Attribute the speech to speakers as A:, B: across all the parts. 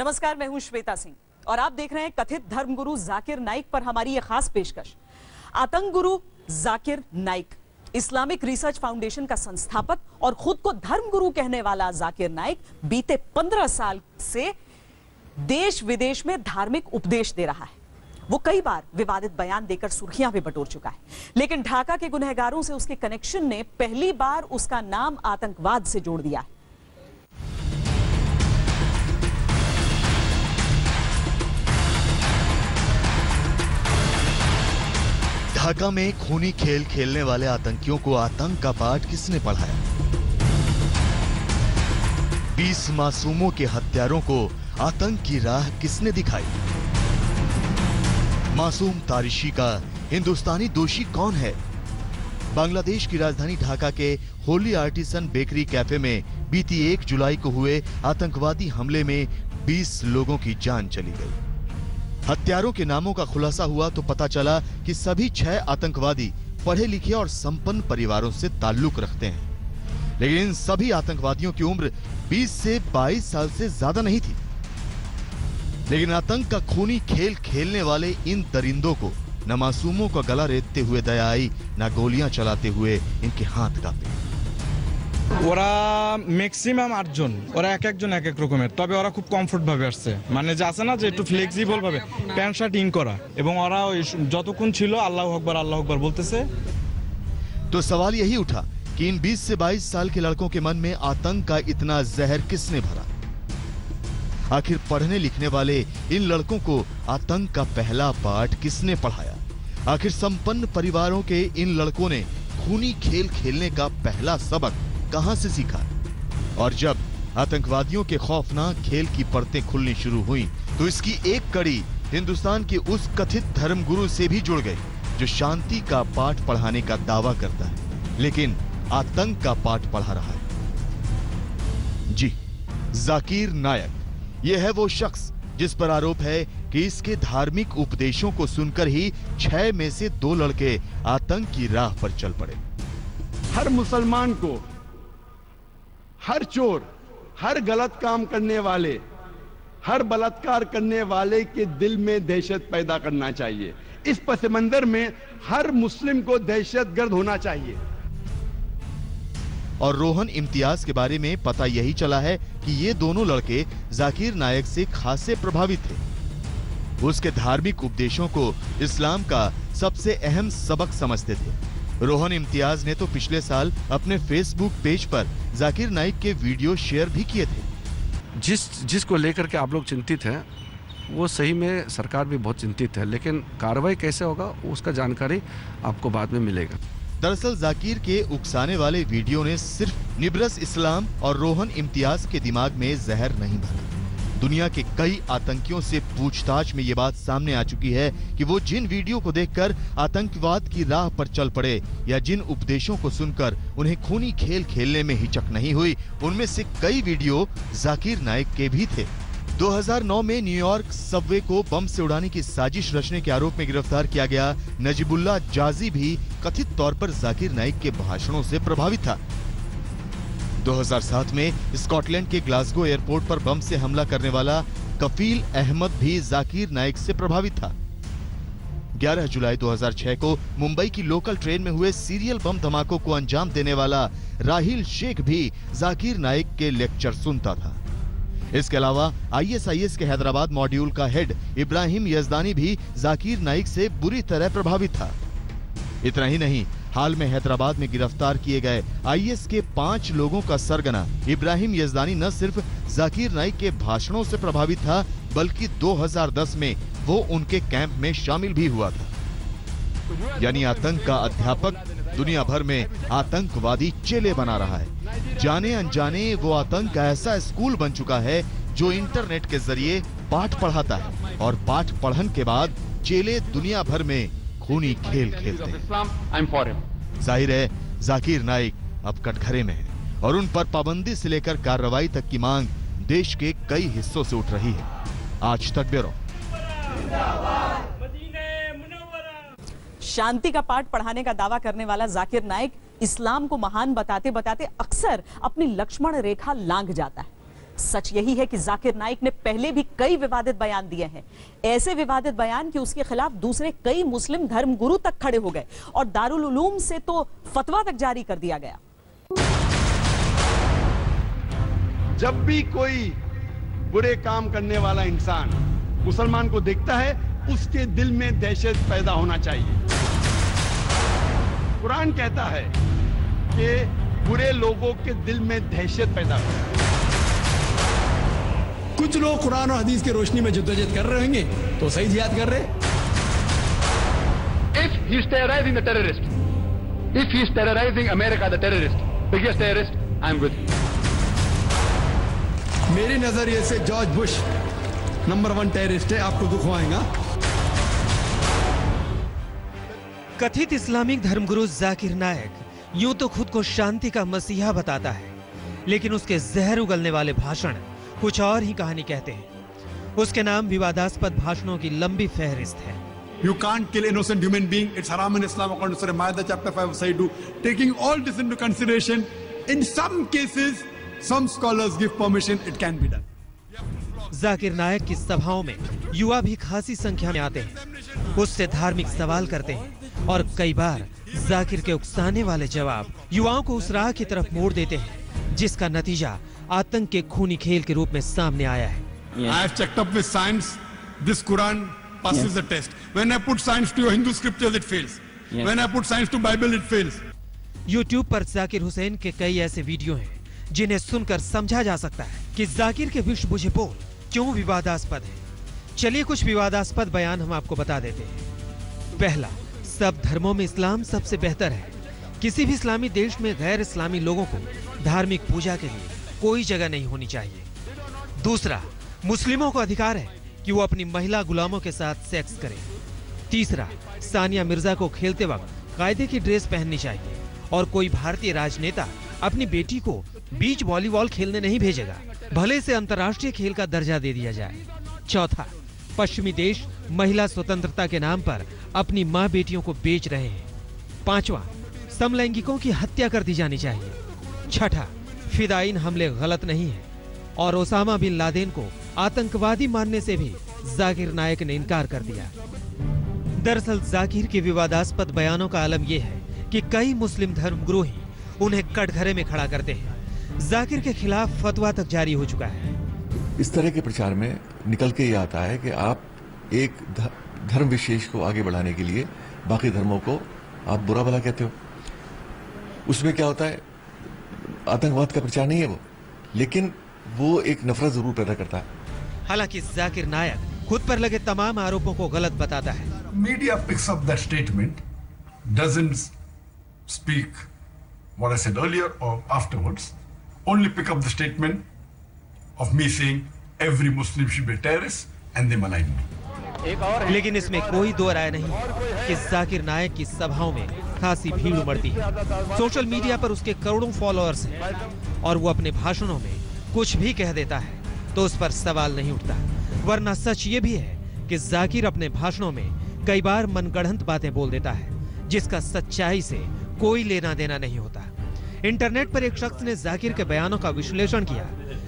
A: नमस्कार, मैं हूं श्वेता सिंह और आप देख रहे हैं कथित धर्मगुरु जाकिर नाइक पर हमारी ये खास पेशकश। आतंक गुरु Zakir Naik Islamic research foundation का संस्थापक और खुद को धर्मगुरु कहने वाला जाकिर नाइक बीते 15 साल से देश विदेश में धार्मिक उपदेश दे रहा है। वो कई बार विवादित बयान देकर सुर्खियां भी बटोर चुका है, लेकिन ढाका के गुनहगारों से उसके कनेक्शन ने पहली बार उसका नाम आतंकवाद से जोड़ दिया है।
B: ढाका में खूनी खेल खेलने वाले आतंकियों को आतंक का पाठ किसने पढ़ाया? 20 मासूमों के हत्यारों को आतंक की राह किसने दिखाई? मासूम तारिशी का हिंदुस्तानी दोषी कौन है? बांग्लादेश की राजधानी ढाका के होली आर्टिसन बेकरी कैफे में बीती 1 जुलाई को हुए आतंकवादी हमले में 20 लोगों की जान चली गई। हत्यारों के नामों का खुलासा हुआ तो पता चला कि सभी 6 आतंकवादी पढ़े लिखे और संपन्न परिवारों से ताल्लुक रखते हैं, लेकिन इन सभी आतंकवादियों की उम्र 20 से 22 साल से ज्यादा नहीं थी। लेकिन आतंक का खूनी खेल खेलने वाले इन दरिंदों को न मासूमों का गला रेतते हुए दया आई, न गोलियां चलाते हुए इनके हाथ कांपे।
C: ওরা ম্যাক্সিমাম 8 জন, ওরা এক একজন এক এক রকমের, তবে ওরা খুব কমফোর্ট ভাবে আসছে, মানে যে আছে না যে একটু ফ্লেক্সিবল ভাবে প্যান্ট শার্ট ইন করা, এবং ওরা ওই যতক্ষণ ছিল আল্লাহু আকবার বলতেছে।
B: तो सवाल यही उठा कि इन 20 से 22 साल के लड़कों के मन में आतंक का इतना जहर किसने भरा? आखिर पढ़ने लिखने वाले इन लड़कों को आतंक का पहला पाठ किसने पढ़ाया? आखिर संपन्न परिवारों के इन लड़कों ने खूनी खेल खेलने का पहला सबक कहां से सीखा? और जब आतंकवादियों के खौफनाक खेल की परतें खुलनी शुरू हुई तो इसकी एक कड़ी हिंदुस्तान के उस कथित धर्मगुरु से भी जुड़ गई जो शांति का पाठ पढ़ाने का दावा करता है, लेकिन आतंक का पाठ पढ़ा रहा है। जी, जाकिर नायक यह है वो शख्स जिस पर आरोप है कि इसके धार्मिक उपदेशों को सुनकर ही 6 में से 2 लड़के आतंक की राह पर चल पड़े।
D: हर मुसलमान को, हर चोर, हर गलत काम करने वाले, हर बलात्कार करने वाले के दिल में दहशत पैदा करना चाहिए। इस पस मंजर में हर मुस्लिम को दहशतगर्द होना चाहिए।
B: और रोहन इम्तियाज के बारे में पता यही चला है कि ये दोनों लड़के जाकिर नायक से खासे प्रभावित थे। उसके धार्मिक उपदेशों को इस्लाम का सबसे अहम सबक समझते थे। रोहन इम्तियाज ने तो पिछले साल अपने फेसबुक पेज पर जाकिर नाइक के वीडियो शेयर भी किए थे।
E: जिसको लेकर के आप लोग चिंतित हैं, वो सही में सरकार भी बहुत चिंतित है, लेकिन कार्रवाई कैसे होगा उसका जानकारी आपको बाद में मिलेगा।
B: दरअसल जाकिर के उकसाने वाले वीडियो ने सिर्फ निब्रस इस्लाम और रोहन इम्तियाज के दिमाग में जहर नहीं भरा। दुनिया के कई आतंकियों से पूछताछ में ये बात सामने आ चुकी है कि वो जिन वीडियो को देखकर आतंकवाद की राह पर चल पड़े या जिन उपदेशों को सुनकर उन्हें खूनी खेल खेलने में हिचक नहीं हुई, उनमें से कई वीडियो जाकिर नाइक के भी थे। 2009 में न्यूयॉर्क सबवे को बम से उड़ाने की साजिश रचने के आरोप में गिरफ्तार किया गया नजीबुल्लाह जाजी भी कथित तौर पर जाकिर नाइक के भाषणों से प्रभावित था। 2007 में स्कॉटलैंड के ग्लासगो एयरपोर्ट पर बम से हमला करने वाला कफील अहमद भी जाकिर नाइक से प्रभावित था। 11 जुलाई 2006 को मुंबई की लोकल ट्रेन में हुए सीरियल बम धमाकों को अंजाम देने वाला राहिल शेख भी जाकिर नाइक के लेक्चर सुनता था। इसके अलावा ISIS के हैदराबाद मॉड्यूल का हेड इब्राहिम यजदानी भी जाकिर नाइक से बुरी तरह प्रभावित था। इतना ही नहीं, हाल में हैदराबाद में गिरफ्तार किए गए IS के 5 लोगों का सरगना इब्राहिम यजदानी न सिर्फ जाकिर नाइक के भाषणों से प्रभावित था, बल्कि 2010 में वो उनके कैंप में शामिल भी हुआ था। यानी आतंक का अध्यापक दुनिया भर में आतंकवादी चेले बना रहा है। जाने अनजाने वो आतंक का ऐसा स्कूल बन चुका है जो इंटरनेट के जरिए पाठ पढ़ाता है, और पाठ पढ़न के बाद चेले दुनिया भर में खूनी खेल खेलते हैं। जाहिर है जाकिर नाइक अब कटघरे में है और उन पर पाबंदी से लेकर कार्रवाई तक की मांग देश के कई हिस्सों से उठ रही है। आज तक ब्यूरो।
A: शांति का पाठ पढ़ाने का दावा करने वाला जाकिर नाइक इस्लाम को महान बताते बताते अक्सर अपनी लक्ष्मण रेखा लांघ जाता है। सच यही है कि जाकिर नाइक ने पहले भी कई विवादित बयान दिए हैं, ऐसे विवादित बयान कि उसके खिलाफ दूसरे कई मुस्लिम धर्मगुरु तक खड़े हो गए और दारुल उलूम से तो फतवा तक जारी कर दिया गया।
D: जब भी कोई बुरे काम करने वाला इंसान मुसलमान को देखता है, उसके दिल में दहशत पैदा होना चाहिए। कुरान कहता है कि बुरे लोगों के दिल में दहशत पैदा हो।
F: कुछ लोग कुरान और हदीस की रोशनी में जद्दोजहद कर रहे होंगे तो सही जिहाद कर रहे।
G: If he is terrorizing the terrorist, if he is terrorizing America, the terrorist, biggest terrorist, I am with you.
F: मेरे नजरिए से जॉर्ज बुश नंबर 1 टेररिस्ट है, आपको दुख होगा।
H: कथित इस्लामिक धर्मगुरु जाकिर नायक यूं तो खुद को शांति का मसीहा बताता है, लेकिन उसके जहर उगलने वाले भाषण कुछ और ही कहानी कहते हैं। उसके नाम विवादास्पद भाषणों की लंबी फहरिस्त है।
F: You can't kill innocent human being. It's haram in Islam according to Surah Ma'idah chapter 5 verse 2. Taking all this into consideration, in some cases, some scholars give permission. It can be done.
H: Zakir नायक की सभाओं में युवा भी खासी संख्या में आते हैं, उससे धार्मिक सवाल करते हैं और कई बार जाकिर के उकसाने वाले जवाब युवाओं को उस राह की तरफ मोड़ देते हैं जिसका नतीजा आतंक के खूनी खेल के रूप में सामने आया है।
F: I have checked up with science. This Quran passes the test. When I put science to your Hindu scriptures, it fails. When I put science to Bible, it fails.
H: YouTube पर जाकिर हुसैन के कई ऐसे वीडियो हैं जिन्हें सुनकर समझा जा सकता है कि जाकिर के विष बुझे बोल क्यों विवादास्पद है। चलिए कुछ विवादास्पद बयान हम आपको बता देते हैं। पहला, सब धर्मों में इस्लाम सबसे बेहतर है। किसी भी इस्लामी देश में गैर इस्लामी लोगों को धार्मिक पूजा के लिए कोई जगह नहीं होनी चाहिए। दूसरा, मुस्लिमों को अधिकार है कि वो अपनी महिला गुलामों के साथ सेक्स करें। तीसरा, सानिया मिर्जा को खेलते वक्त कायदे की ड्रेस पहननी चाहिए और कोई भारतीय राजनेता अपनी बेटी को बीच वॉलीबॉल खेलने नहीं भेजेगा, भले से अंतर्राष्ट्रीय खेल का दर्जा दे दिया जाए। चौथा, पश्चिमी देश महिला स्वतंत्रता के नाम पर अपनी माँ बेटियों को बेच रहे हैं। पांचवा, समलैंगिकों की हत्या कर दी जानी चाहिए। छठा, फिदाइन हमले गलत नहीं है और ओसामा बिन लादेन को आतंकवादी मानने से भी जाकिर नायक ने इनकार कर दिया। दरअसल जाकिर के विवादास्पद बयानों का आलम यह है कि कई मुस्लिम धर्मगुरु ही उन्हें कटघरे में खड़ा करते हैं। जाकिर के खिलाफ फतवा तक जारी हो चुका है।
I: इस तरह के प्रचार में निकल के ये आता है कि आप एक धर्म विशेष को आगे बढ़ाने के लिए बाकी धर्मों को आप बुरा भला कहते हो। उसमें क्या होता है, आतंकवाद का प्रचार नहीं है वो, लेकिन वो एक नफरत जरूर पैदा करता है।
H: हालांकि जाकिर नायक खुद पर लगे तमाम आरोपों को गलत बताता है।
F: Media picks up that statement, doesn't speak what I said earlier or afterwards, only pick up the statement of me saying every Muslim should be a terrorist and they malign me.
H: लेकिन इसमें कोई दो राय नहीं कि जाकिर नायक की सभाओं में खासी भीड़ उमड़ती है। सोशल मीडिया पर उसके करोड़ों फॉलोअर्स हैं और वो अपने भाषणों में कुछ भी कह देता है तो उस पर सवाल नहीं उठता। वरना सच ये भी है कि जाकिर अपने भाषणों में कई बार मनगढ़ंत बातें बोल देता है जिसका सच्चाई से कोई लेना देना नहीं होता। इंटरनेट पर एक शख्स ने जाकिर के बयानों का विश्लेषण किया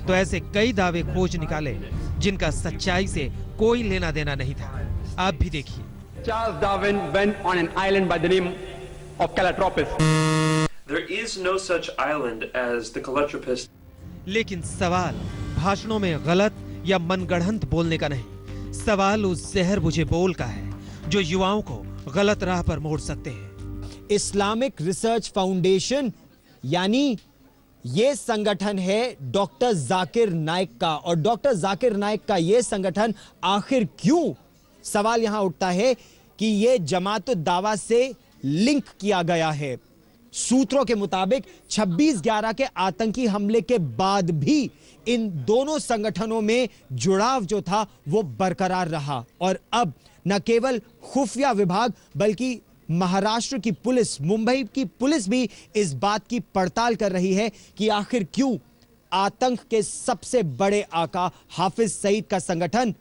H: तो ऐसे कई दावे खोज निकाले जिनका सच्चाई से कोई लेना देना नहीं था। आप भी देखिए।
G: Charles Darwin went on an island by the name of Calotropis.
J: There is no such island as the Calotropis.
H: लेकिन सवाल भाषणों में गलत या मनगढ़ंत बोलने का नहीं, सवाल उस जहर बुझे बोल का है जो युवाओं को गलत राह पर मोड़ सकते हैं।
K: इस्लामिक रिसर्च फाउंडेशन यानी ये संगठन है डॉक्टर जाकिर नाइक का, और डॉक्टर जाकिर नाइक का ये संगठन आखिर क्यों, सवाल यहां उठता है कि ये जमात-उद-दावा से लिंक किया गया है। सूत्रों के मुताबिक 26/11 के आतंकी हमले के बाद भी इन दोनों संगठनों में जुड़ाव जो था वो बरकरार रहा, और अब न केवल खुफिया विभाग बल्कि महाराष्ट्र की पुलिस, मुंबई की पुलिस भी इस बात की पड़ताल कर रही है कि आखिर क्यों आतंक के सबसे बड़े आका हाफिज सईद का संगठन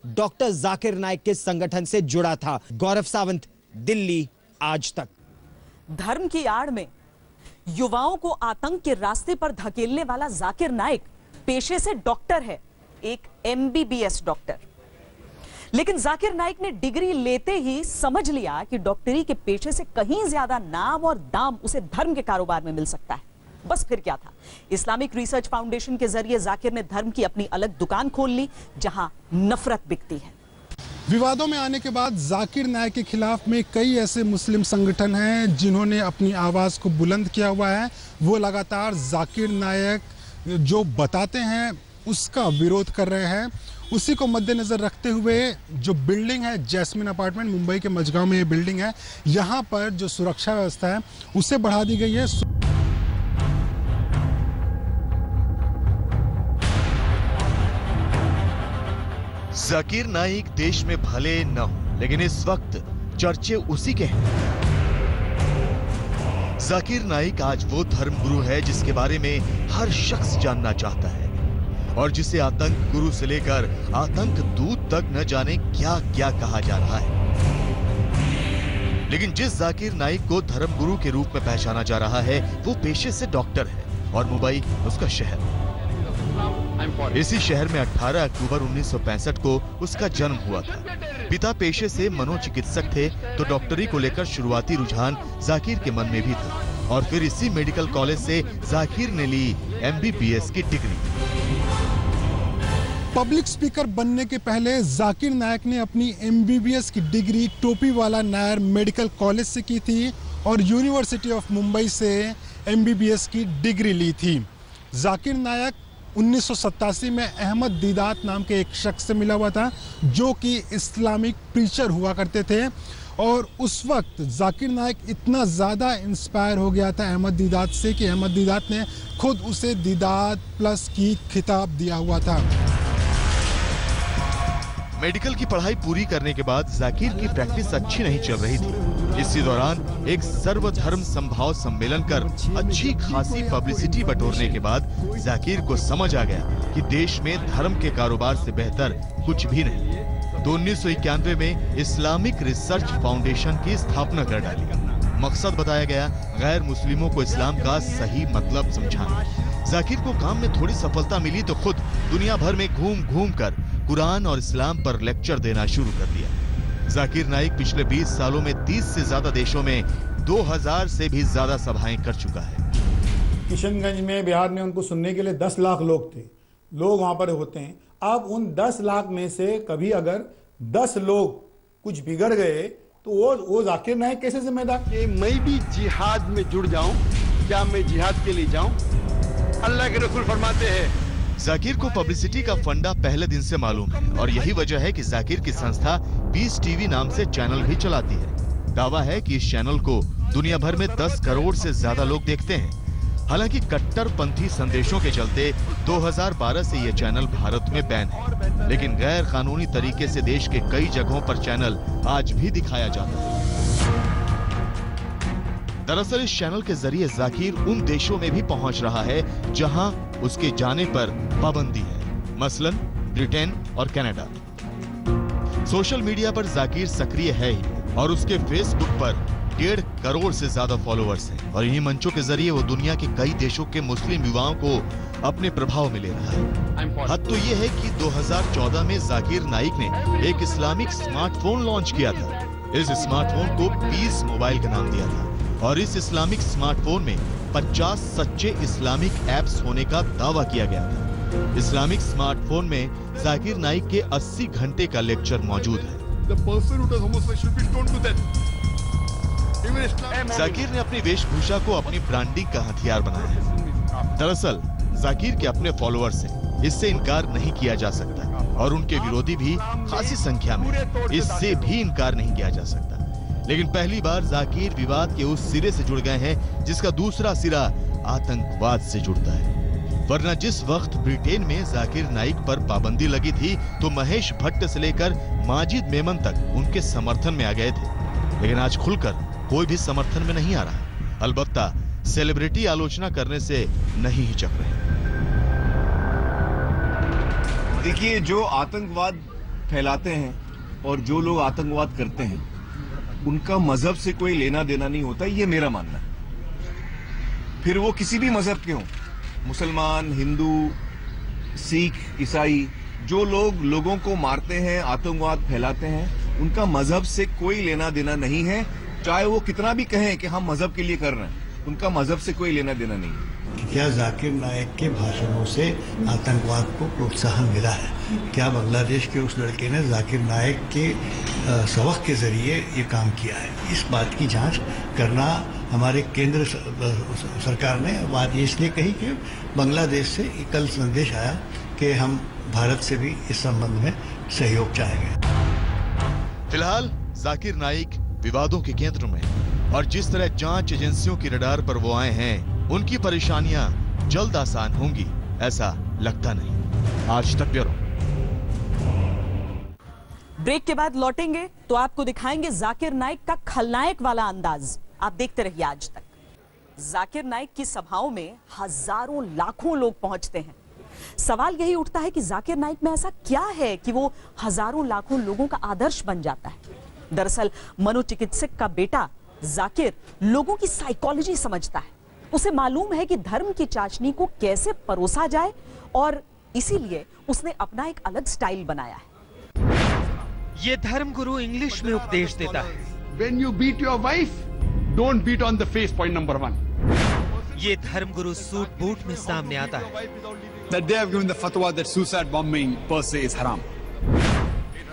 K: डॉक्टर जाकिर नाइक के संगठन से जुड़ा था। गौरव सावंत, दिल्ली, आज तक।
A: धर्म की आड़ में युवाओं को आतंक के रास्ते पर धकेलने वाला जाकिर नाइक पेशे से डॉक्टर है, एक MBBS डॉक्टर। लेकिन जाकिर नाइक ने डिग्री लेते ही समझ लिया कि डॉक्टरी के पेशे से कहीं ज्यादा नाम और दाम उसे धर्म के कारोबार में मिल सकता है। बस फिर क्या था, इस्लामिक रिसर्च फाउंडेशन के जरिए जाकिर ने धर्म की अपनी अलग दुकान खोल ली, जहां नफरत बिकती है।
L: विवादों में आने के बाद जाकिर नाइक के खिलाफ में कई ऐसे मुस्लिम संगठन हैं जिन्होंने अपनी आवाज को बुलंद किया हुआ है। वो लगातार जाकिर नाइक जो बताते हैं उसका विरोध कर रहे हैं। उसी को मद्देनजर रखते हुए जो बिल्डिंग है जैस्मिन अपार्टमेंट, मुंबई के मझगांव में ये बिल्डिंग है, यहाँ पर जो सुरक्षा व्यवस्था है उसे बढ़ा दी गई है।
B: जाकिर नाइक देश में भले न हो, लेकिन इस वक्त चर्चे उसी के हैं। जाकिर नाइक आज वो धर्मगुरु है जिसके बारे में हर शख्स जानना चाहता है और जिसे आतंक गुरु से लेकर आतंक दूत तक न जाने क्या क्या कहा जा रहा है। लेकिन जिस जाकिर नाइक को धर्मगुरु के रूप में पहचाना जा रहा है वो पेशे से डॉक्टर है और मुंबई उसका शहर। इसी शहर में 18 अक्टूबर 1965 को उसका जन्म हुआ था। पिता पेशे से मनोचिकित्सक थे तो डॉक्टरी को लेकर शुरुआती रुझान जाकिर के मन में भी था और फिर इसी मेडिकल कॉलेज से जाकिर ने ली MBBS की डिग्री।
L: पब्लिक स्पीकर बनने के पहले जाकिर नाइक ने अपनी MBBS की degree Topiwala Nair medical college से की थी और यूनिवर्सिटी ऑफ मुंबई से MBBS की डिग्री ली थी। जाकिर नाइक 1987 में अहमद दीदात नाम के एक शख्स से मिला हुआ था जो कि इस्लामिक प्रीचर हुआ करते थे और उस वक्त जाकिर नाइक इतना ज़्यादा इंस्पायर हो गया था अहमद दीदात से कि अहमद दीदात ने खुद उसे दीदात प्लस की खिताब दिया हुआ था।
B: मेडिकल की पढ़ाई पूरी करने के बाद जाकिर की प्रैक्टिस अच्छी नहीं चल रही थी। इसी दौरान एक सर्वधर्म संभाव सम्मेलन कर अच्छी खासी पब्लिसिटी बटोरने के बाद जाकिर को समझ आ गया कि देश में धर्म के कारोबार से बेहतर कुछ भी नहीं। तो 1991 में इस्लामिक रिसर्च फाउंडेशन की स्थापना कर डाली। मकसद बताया गया गैर मुस्लिमों को इस्लाम का सही मतलब समझाना। जाकिर को काम में थोड़ी सफलता मिली तो खुद दुनिया भर में घूम घूम कर कुरान और इस्लाम पर लेक्चर देना शुरू कर दिया। जाकिर नाइक पिछले 20 सालों में 30 से ज्यादा देशों में 2000 से भी ज्यादा सभाएं कर चुका है।
M: किशनगंज में बिहार में उनको सुनने के लिए 10 लाख लोग थे, लोग वहां पर होते हैं। अब उन 10 लाख में से कभी अगर 10 लोग कुछ बिगड़ गए तो वो जाकिर नाइक कैसे जिम्मेदार?
D: मैं भी जिहाद में जुड़ जाऊं, क्या मैं जिहाद के लिए जाऊं? अल्लाह के रसूल फरमाते हैं।
B: जाकिर को पब्लिसिटी का फंडा पहले दिन से मालूम है और यही वजह है कि जाकिर की संस्था पीस टीवी नाम से चैनल भी चलाती है। दावा है कि इस चैनल को दुनिया भर में 10 करोड़ से ज्यादा लोग देखते हैं। हालांकि कट्टरपंथी संदेशों के चलते 2012 से यह चैनल भारत में बैन है, लेकिन गैर कानूनी तरीके से देश के कई जगहों पर चैनल आज भी दिखाया जाता है। दरअसल इस चैनल के जरिए जाकिर उन देशों में भी पहुंच रहा है जहां उसके जाने पर पाबंदी है, मसलन ब्रिटेन और कनाडा। सोशल मीडिया पर जाकिर सक्रिय है ही और उसके फेसबुक पर 1.5 करोड़ से ज्यादा फॉलोअर्स हैं और इन्हीं मंचों के जरिए वो दुनिया के कई देशों के मुस्लिम युवाओं को अपने प्रभाव में ले रहा है। हद तो ये है कि 2014 में जाकिर नाइक ने एक इस्लामिक स्मार्टफोन लॉन्च किया था। इस स्मार्टफोन को पीस मोबाइल का नाम दिया था और इस इस्लामिक स्मार्टफोन में 50 सच्चे इस्लामिक ऐप्स होने का दावा किया गया था। इस्लामिक स्मार्टफोन में जाकिर नाइक के 80 घंटे का लेक्चर मौजूद है। जाकिर ने अपनी वेशभूषा को अपनी ब्रांडिंग का हथियार बनाया है। दरअसल जाकिर के अपने फॉलोअर्स हैं, इससे इनकार नहीं किया जा सकता और उनके विरोधी भी खासी संख्या में, इससे भी इनकार नहीं किया जा सकता। लेकिन पहली बार जाकिर विवाद के उस सिरे से जुड़ गए हैं जिसका दूसरा सिरा आतंकवाद से जुड़ता है। वरना जिस वक्त ब्रिटेन में जाकिर नाइक पर पाबंदी लगी थी तो महेश भट्ट से लेकर माजिद मेमन तक उनके समर्थन में आ गए थे, लेकिन आज खुलकर कोई भी समर्थन में नहीं आ रहा। अलबत्ता सेलिब्रिटी आलोचना करने से नहीं हिचक रहे।
N: देखिए, जो आतंकवाद फैलाते हैं और जो लोग आतंकवाद करते हैं उनका मजहब से कोई लेना देना नहीं होता, ये मेरा मानना है। फिर वो किसी भी मजहब के हों, मुसलमान, हिंदू, सिख, ईसाई, जो लोग लोगों को मारते हैं, आतंकवाद फैलाते हैं, उनका मजहब से कोई लेना देना नहीं है। चाहे वो कितना भी कहें कि हम मजहब के लिए कर रहे हैं, उनका मजहब से कोई लेना देना नहीं है।
O: क्या जाकिर नायक के भाषणों से आतंकवाद को प्रोत्साहन मिला है? क्या बांग्लादेश के उस लड़के ने जाकिर नायक के सबक के जरिए ये काम किया है? इस बात की जांच करना हमारे केंद्र सरकार ने बात ये इसलिए कही कि बांग्लादेश से कल संदेश आया कि हम भारत से भी इस संबंध में सहयोग चाहेंगे।
B: फिलहाल जाकिर नाइक विवादों के केंद्र में, और जिस तरह जांच एजेंसियों की रडार पर वो आए हैं, उनकी परेशानियां जल्द आसान होंगी ऐसा लगता नहीं। आज तक ब्यूरो।
A: ब्रेक के बाद लौटेंगे तो आपको दिखाएंगे जाकिर नाइक का खलनायक वाला अंदाज। आप देखते रहिए आज तक। जाकिर नाइक की सभाओं में हजारों लाखों लोग पहुंचते हैं। सवाल यही उठता है कि जाकिर नाइक में ऐसा क्या है कि वो हजारों लाखों लोगों का आदर्श बन जाता है। दरअसल मनोचिकित्सक का बेटा जाकिर लोगों की साइकोलॉजी समझता है। उसे मालूम है कि धर्म की चाशनी को कैसे परोसा जाए, और इसीलिए उसने अपना एक अलग स्टाइल बनाया है।
H: ये धर्मगुरु इंग्लिश में उपदेश देता है।
D: When you beat your wife, don't beat on the face. Point number 1.
H: ये धर्मगुरु सूट बूट में सामने आता है।
P: That they have given the fatwa that suicide bombing per se is haram.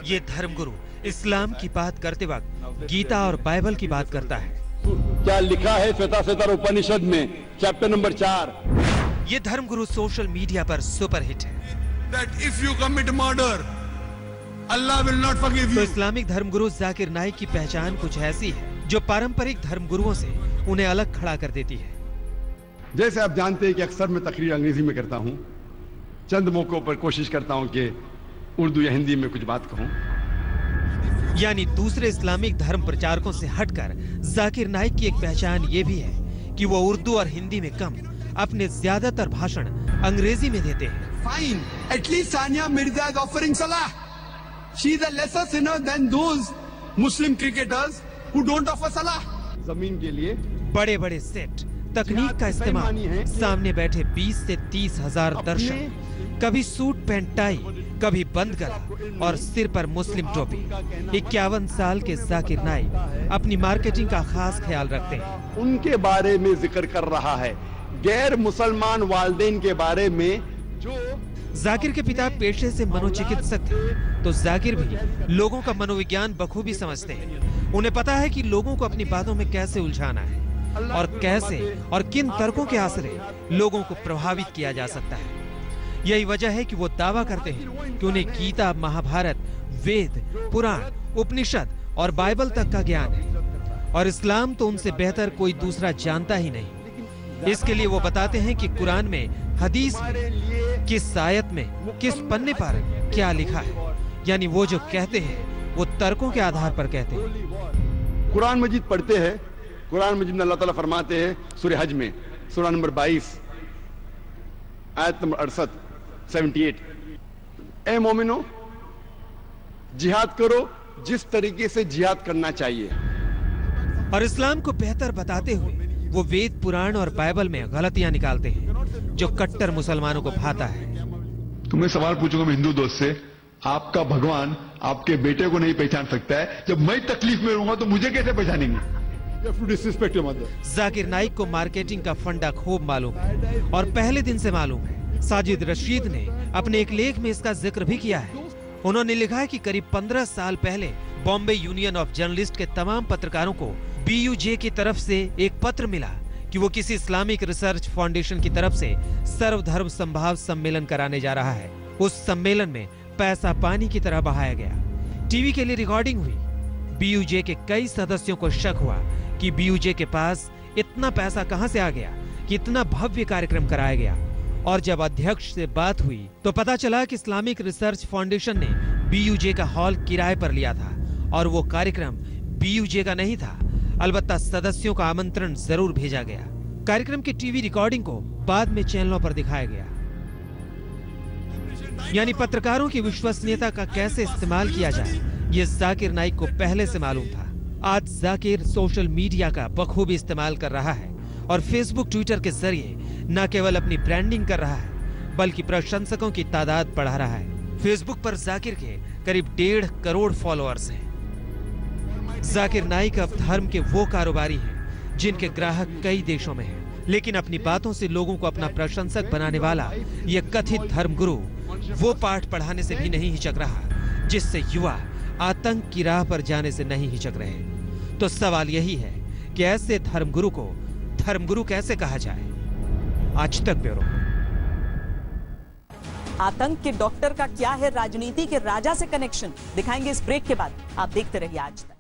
H: ये धर्मगुरु इस्लाम की बात करते वक्त गीता और बाइबल की बात करता है।
D: क्या लिखा है श्वेताश्वेतर उपनिषद में चैप्टर नंबर 4?
H: ये धर्मगुरु सोशल मीडिया पर सुपर हिट है।
P: That if you commit murder, Allah will not forgive
H: तो
P: you.
H: इस्लामिक धर्मगुरु जाकिर नाइक की पहचान कुछ ऐसी है जो पारंपरिक धर्मगुरुओं से उन्हें अलग खड़ा कर देती है।
D: जैसे आप जानते हैं कि अक्सर मैं तकरीर अंग्रेजी में करता हूं, चंद मौकों पर कोशिश करता हूं कि उर्दू या हिंदी में कुछ बात कहूं।
H: यानी दूसरे इस्लामिक धर्म प्रचारकों से हटकर जाकिर नाइक की एक पहचान ये भी है कि वो उर्दू और हिंदी में कम, अपने ज्यादातर भाषण अंग्रेजी में देते हैं।
P: Fine. At least Sania Mirza is offering salah. She is a lesser sinner than those Muslim cricketers who don't offer salah.
D: जमीन के लिए
H: बड़े बड़े सेट, तकनीक का इस्तेमाल, सामने बैठे 20 से 30 हजार दर्शक, कभी सूट पैंट टाई, कभी बंद गला और सिर पर मुस्लिम टोपी। 51 साल के जाकिर नाइक अपनी मार्केटिंग का खास ख्याल रखते हैं।
D: उनके बारे में जिक्र कर रहा है, गैर मुसलमान वालिदैन के बारे में। जो
H: जाकिर के पिता पेशे से मनोचिकित्सक थे, तो जाकिर भी लोगों का मनोविज्ञान बखूबी समझते हैं। उन्हें पता है कि लोगों को अपनी बातों में कैसे उलझाना है और कैसे और किन तर्कों के आसरे लोगों को प्रभावित किया जा सकता है। यही वजह है कि वो दावा करते हैं कि उन्हें गीता, महाभारत, वेद, पुराण, उपनिषद और बाइबल तक का ज्ञान है, और इस्लाम तो उनसे बेहतर कोई दूसरा जानता ही नहीं। इसके लिए वो बताते हैं कि कुरान में, हदीस में, किस आयत में, किस पन्ने पर क्या लिखा है। यानी वो जो कहते हैं वो तर्कों के आधार पर कहते हैं।
D: कुरान मजीद पढ़ते हैं। कुरान मजीद में अल्लाह ताला फरमाते हैं सूरह हज में, सूरह नंबर 22 आयत नंबर 68, 78, ए मोमिनो, जिहाद करो जिस तरीके से जिहाद करना चाहिए।
H: और इस्लाम को बेहतर बताते हुए वो वेद, पुराण और बाइबल में गलतियां निकालते हैं जो कट्टर मुसलमानों को भाता है।
F: तुम्हें सवाल पूछूंगा मैं हिंदू दोस्त से, आपका भगवान आपके बेटे को नहीं पहचान सकता है, जब मैं तकलीफ में रहूंगा तो मुझे कैसे पहचानेंगे?
H: जाकिर नाइक को मार्केटिंग का फंडा खूब मालूम है, और पहले दिन से मालूम है। साजिद रशीद ने अपने एक लेख में इसका जिक्र भी किया है। उन्होंने लिखा है कि करीब 15 साल पहले बॉम्बे यूनियन ऑफ जर्नलिस्ट के तमाम पत्रकारों को BUJ की तरफ से एक पत्र मिला कि वो किसी इस्लामिक रिसर्च फाउंडेशन की तरफ से सर्वधर्म संभाव सम्मेलन कराने जा रहा है। उस सम्मेलन में पैसा पानी की तरह बहाया गया। टीवी के लिए रिकॉर्डिंग हुई। BUJ के कई सदस्यों को शक हुआ कि BUJ के पास इतना पैसा कहां से आ गया कि इतना भव्य कार्यक्रम कराया गया। और जब अध्यक्ष से बात हुई तो पता चला कि इस्लामिक रिसर्च फाउंडेशन ने BUJ का हॉल किराए पर लिया था, और वो कार्यक्रम BUJ का नहीं था। अलबत्ता सदस्यों का आमंत्रण जरूर भेजा गया। कार्यक्रम की टीवी रिकॉर्डिंग को बाद में चैनलों पर दिखाया गया। यानी पत्रकारों की विश्वसनीयता का कैसे इस्तेमाल किया जाए, ये जाकिर नाइक को पहले से मालूम था। आज जाकिर सोशल मीडिया का बखूबी इस्तेमाल कर रहा है और फेसबुक, ट्विटर के जरिए न केवल अपनी ब्रांडिंग कर रहा है बल्कि प्रशंसकों की तादाद बढ़ा रहा है। फेसबुक पर जाकिर के करीब 1.5 करोड़ फॉलोअर्स हैं। जाकिर नाइक अब धर्म के वो कारोबारी हैं जिनके ग्राहक कई देशों में हैं, लेकिन अपनी बातों से लोगों को अपना प्रशंसक बनाने वाला यह कथित धर्मगुरु वो पाठ पढ़ाने से भी नहीं हिचक रहा जिससे युवा आतंक की राह पर जाने से नहीं हिचक रहे। तो सवाल यही है कि ऐसे धर्मगुरु को धर्मगुरु कैसे कहा जाए? आज तक ब्यूरो।
A: आतंक के डॉक्टर का क्या है राजनीति के राजा से कनेक्शन, दिखाएंगे इस ब्रेक के बाद। आप देखते रहिए आज तक।